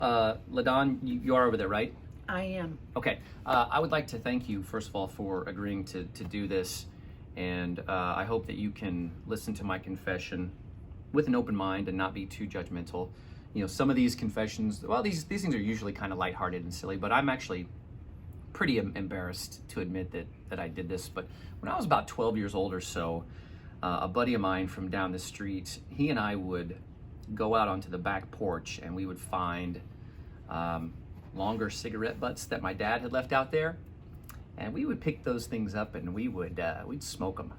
LaDon, you are over there, right? I am. Okay. I would like to thank you, first of all, for agreeing to do this. And I hope that you can listen to my confession with an open mind and not be too judgmental. You know, some of these confessions, well, these things are usually kind of lighthearted and silly, but I'm actually pretty embarrassed to admit that I did this. But when I was about 12 years old or so, a buddy of mine from down the street, he and I would go out onto the back porch and we would find longer cigarette butts that my dad had left out there, and we would pick those things up and we'd smoke them.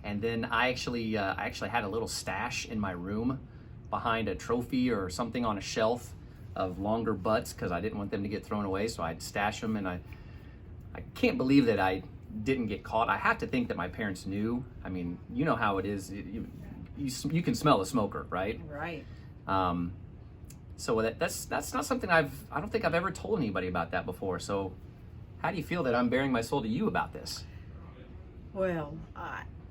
And then I actually had a little stash in my room behind a trophy or something on a shelf of longer butts because I didn't want them to get thrown away, so I'd stash them. And I can't believe that I didn't get caught. I have to think that my parents knew. I mean, you know how it is. You can smell the smoker, right? Right. So that's not something I don't think I've ever told anybody about that before. So how do you feel that I'm bearing my soul to you about this? Well,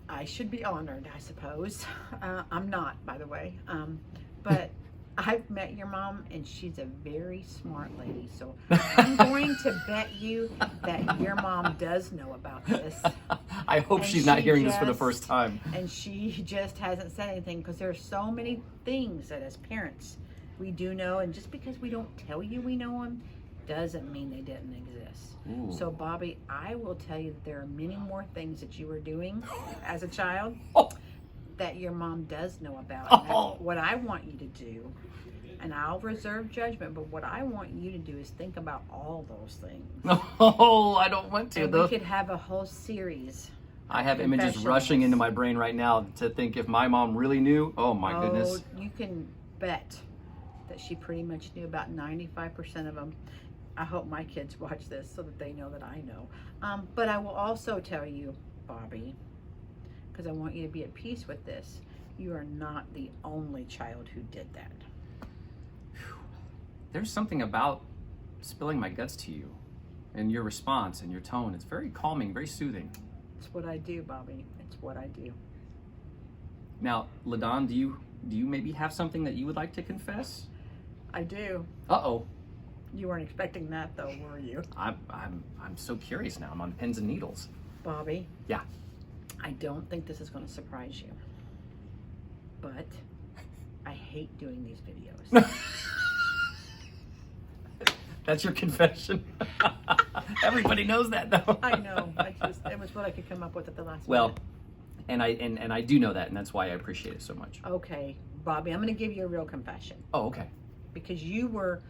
I should be honored, I suppose. I'm not, by the way. But I've met your mom, and she's a very smart lady. So I'm going to bet you that your mom does know about this. I hope she's not hearing this for the first time. And she just hasn't said anything, because there are so many things that as parents we do know, and just because we don't tell you we know them doesn't mean they didn't exist. Ooh. So Bobby, I will tell you that there are many more things that you were doing as a child that your mom does know about. And what I want you to do, and I'll reserve judgment, but what I want you to do is think about all those things. Oh, I don't want to. And we could have a whole series. I have images rushing into my brain right now to think if my mom really knew. Oh my goodness. You can bet that she pretty much knew about 95% of them. I hope my kids watch this so that they know that I know. But I will also tell you, Bobby, because I want you to be at peace with this, you are not the only child who did that. There's something about spilling my guts to you and your response and your tone. It's very calming, very soothing. It's what I do, Bobby. It's what I do. Now, LaDon, do you maybe have something that you would like to confess? I do. Uh-oh. You weren't expecting that, though, were you? I'm so curious now. I'm on pins and needles. Bobby. Yeah. I don't think this is going to surprise you, but I hate doing these videos. That's your confession. Everybody knows that, though. I know. It was what I could come up with at the last Well, minute. and I do know that, and that's why I appreciate it so much. Okay, Bobby, I'm going to give you a real confession. Oh, okay. Because you were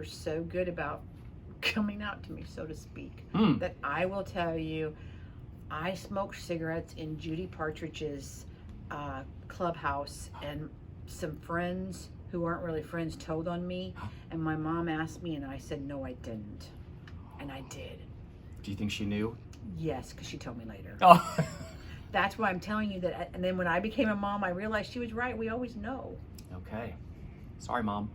so good about coming out to me, so to speak, that I will tell you, I smoked cigarettes in Judy Partridge's clubhouse, and some friends who aren't really friends told on me, and my mom asked me, and I said, no, I didn't. And I did. Do you think she knew? Yes, because she told me later. Oh. That's why I'm telling you that. And then when I became a mom, I realized she was right. We always know. Okay. Sorry, Mom.